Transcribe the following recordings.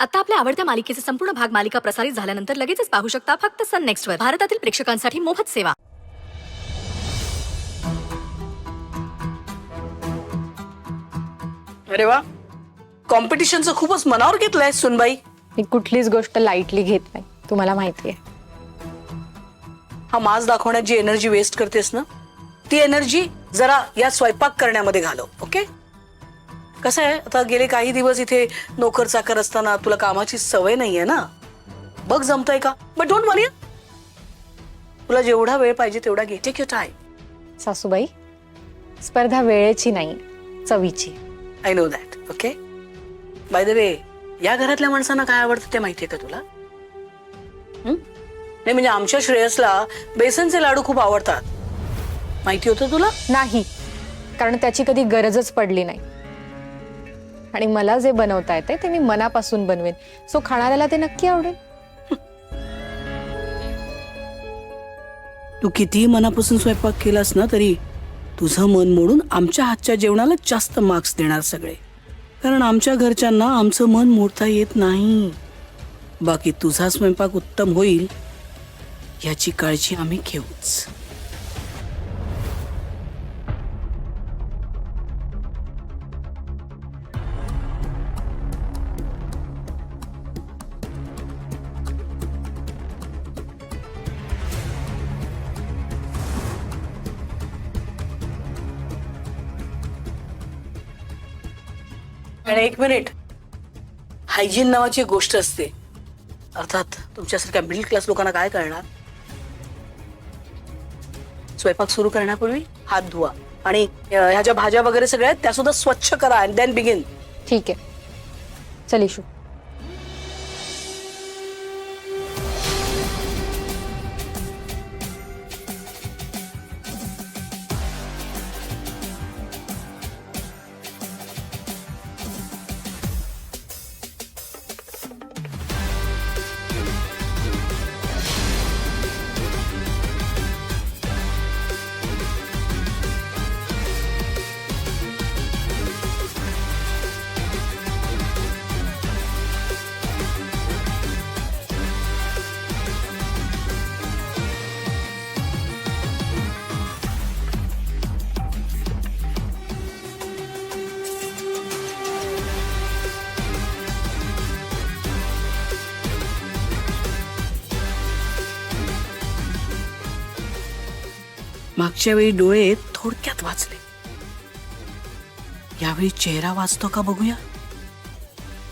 आता आपल्या आवडत्या मालिकेचे संपूर्ण भाग मालिका प्रसारित झाल्यानंतर लगेचच पाहू शकता फक्त सन नेक्स्ट वर. भारतातील प्रेक्षकांसाठी मोफत सेवा. अरे वा, कॉम्पिटिशनचं खूपच मनावर घेतलंय सुनबाई. मी कुठलीच गोष्ट लाईटली घेत नाही, तुम्हाला माहितीये. हा मास दाखवण्यात जी एनर्जी वेस्ट करतेस ना, ती एनर्जी जरा या स्वयंपाक करण्यामध्ये घालव. ओके? कसं आहे, आता गेले काही दिवस इथे नोकर चाकर असताना तुला कामाची सवय नाहीये ना. बघ जमतंय का? बट डोंट वरी, तुला जेवढा वेळ पाहिजे तेवढा घे. Take your time. सासूबाई, स्पर्धा वेळेची नाही, चवीची. I know that. Okay, by the way, या घरातल्या माणसांना काय आवडतं ते माहितीये का तुला? नाही म्हणजे आमच्या श्रेयसला बेसनचे लाडू खूप आवडतात. माहिती होतं तुला? नाही, कारण त्याची कधी गरजच पडली नाही. आणि मला जे बनवता येते ते मी मनापासून बनवेन, सो खाणाऱ्याला ते नक्की आवडेल. तू कितीही मनापासून स्वयंपाक केलास ना तरी तुझं मन मोडून आमच्या हातच्या जेवणाला जास्त मार्क्स देणार सगळे. कारण आमच्या घरच्यांना आमचं मन मोडता येत नाही. बाकी तुझा स्वयंपाक उत्तम होईल याची काळजी आम्ही घेऊच. आणि एक मिनिट, हायजीन नावाची गोष्ट असते. अर्थात तुमच्यासारख्या मिडल क्लास लोकांना काय कळणार. स्वयंपाक सुरू करण्यापूर्वी हात धुवा आणि ह्या ज्या भाज्या वगैरे सगळ्या आहेत त्या सुद्धा स्वच्छ करा अँड देन बिगिन. ठीक आहे, चल इशू. मागच्या वेळी डोळे थोडक्यात वाचले, यावेळी चेहरा वाचतो का बघूया.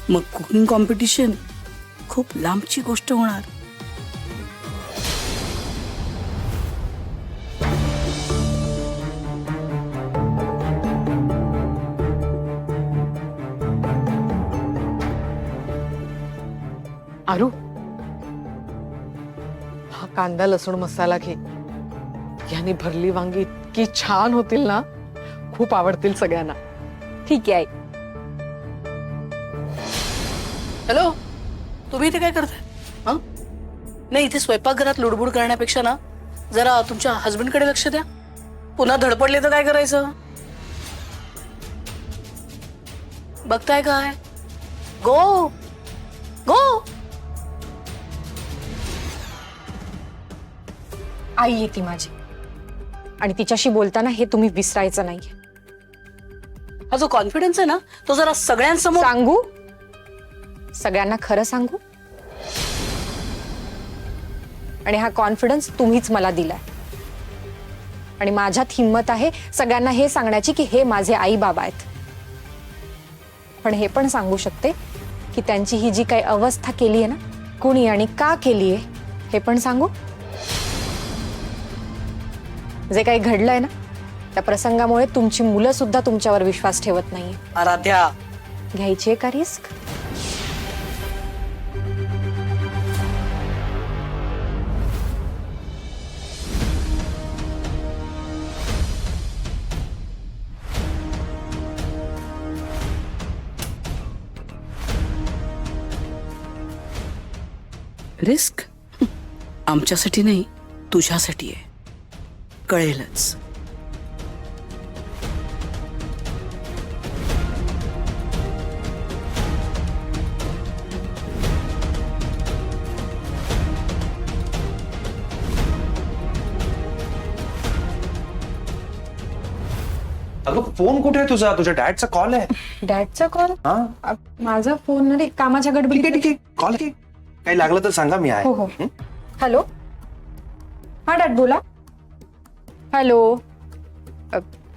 मग कुकिंग कॉम्पिटिशन खूप लांबची गोष्ट होणार. आरू, हा कांदा लसूण मसाला घे. याने भरली वांगी इतकी छान होतील ना, खूप आवडतील सगळ्यांना. ठीक आहे. हॅलो, तुम्ही इथे काय करताय? हा, नाही इथे स्वयंपाकघरात लुडबुड करण्यापेक्षा ना जरा तुमच्या हस्बंडकडे लक्ष द्या. पुन्हा धडपडले तर काय करायचं? बघताय काय? गो गो. आई येते माझी, आणि तिच्याशी बोलताना हे तुम्ही विसरायचं नाही. हा जो कॉन्फिडन्स आहे ना तो जरा सगळ्यांसमोर सांगू, सगळ्यांना खरं सांगू. आणि हा कॉन्फिडन्स तुम्हीच मला दिलाय. आणि माझ्यात हिम्मत आहे सगळ्यांना हे सांगण्याची की हे माझे आई बाबा आहेत. पण हे पण सांगू शकते की त्यांची ही जी काही अवस्था केली आहे ना, कुणी आणि का केली आहे हे पण सांगू. जे काही घडलंय ना त्या प्रसंगामुळे तुमची मुलं सुद्धा तुमच्यावर विश्वास ठेवत नाहीये. आराध्या, घ्यायची का रिस्क? रिस्क आमच्यासाठी नाही, तुझ्यासाठी आहे. कळेलच. अगं फोन कुठे आहे तुझा? तुझ्या डॅडचा कॉल आहे. डॅडचा कॉल? हा माझा फोन नाही, कामाच्या ठीक आहे गडबडीत. ठीक आहे, कॉल की काही लागलं तर सांगा, मी हो आहे. हो. हॅलो, हा डॅड बोला. हॅलो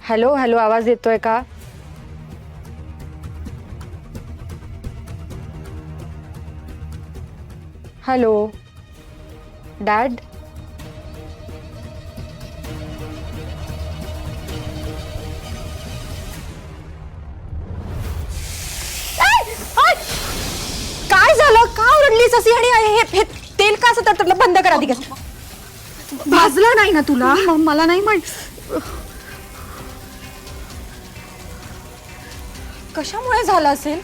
हॅलो हॅलो, आवाज येतोय का? Hello dad. काय झालं? का ओरडलीस अशी? आणि हे तेल का असं तडतडलं? बंद करा आधी. भाजलं नाही ना तुला? मला नाही माहित कशामुळे झालं असेल.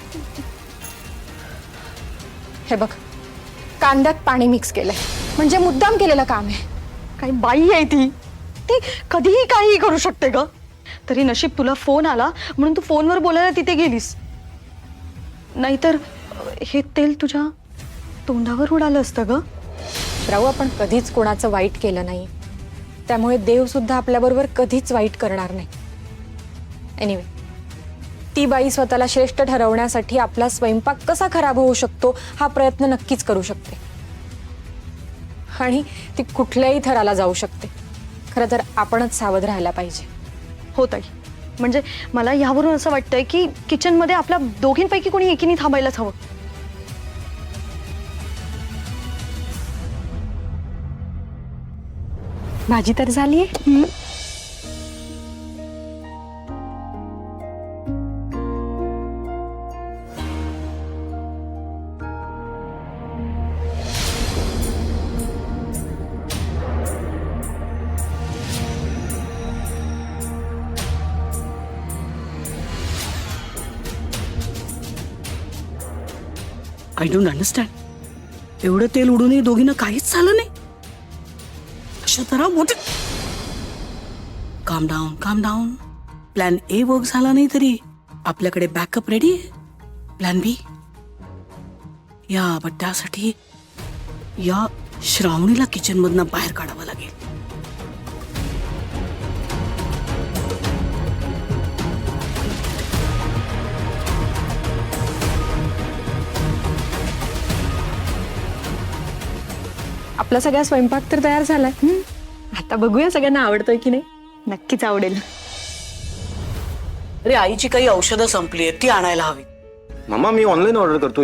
हे बघ, कांद्यात पाणी मिक्स केलंय, म्हणजे मुद्दाम केलेलं काम आहे. काही बाई आहे ती, ती कधीही काहीही करू शकते ग. तरी नशीब तुला फोन आला म्हणून तू फोनवर बोलायला तिथे गेलीस, नाहीतर हे तेल तुझ्या तोंडावर उडालं असतं ग. राहू, आपण कधीच कोणाचं वाईट केलं नाही, त्यामुळे देव सुद्धा आपल्याबरोबर कधीच वाईट करणार नाही. एनिवे, ती बाई स्वतःला श्रेष्ठ ठरवण्यासाठी आपला स्वयंपाक कसा खराब होऊ शकतो हा प्रयत्न नक्कीच करू शकते, आणि ती कुठल्याही थराला जाऊ शकते. खरं तर आपणच सावध राहायला पाहिजे. हो ताई, म्हणजे मला यावरून असं वाटतंय की किचनमध्ये आपल्या दोघींपैकी कोणी एकीने थांबायलाच हवं. भाजी तर झालीये. I don't understand. एवढं तेल उडूनही दोघींना काहीच झालं नाही. अशा तरह मोठे. काम डाऊन काम डाऊन. प्लॅन ए वर्क झाला नाही तरी आपल्याकडे बॅकअप रेडी आहे. Plan B. बट त्यासाठी या श्रावणीला किचन मधनं बाहेर काढावं लागेल. आपला सगळा स्वयंपाक तर तयार झालाय. आता बघूया सगळ्यांना आवडतोय की नाही. नक्कीच आवडेल. अरे, आईची काही औषधं संपली आहेत, ती आणायला हवी. मामा, मी ऑनलाईन ऑर्डर करतो.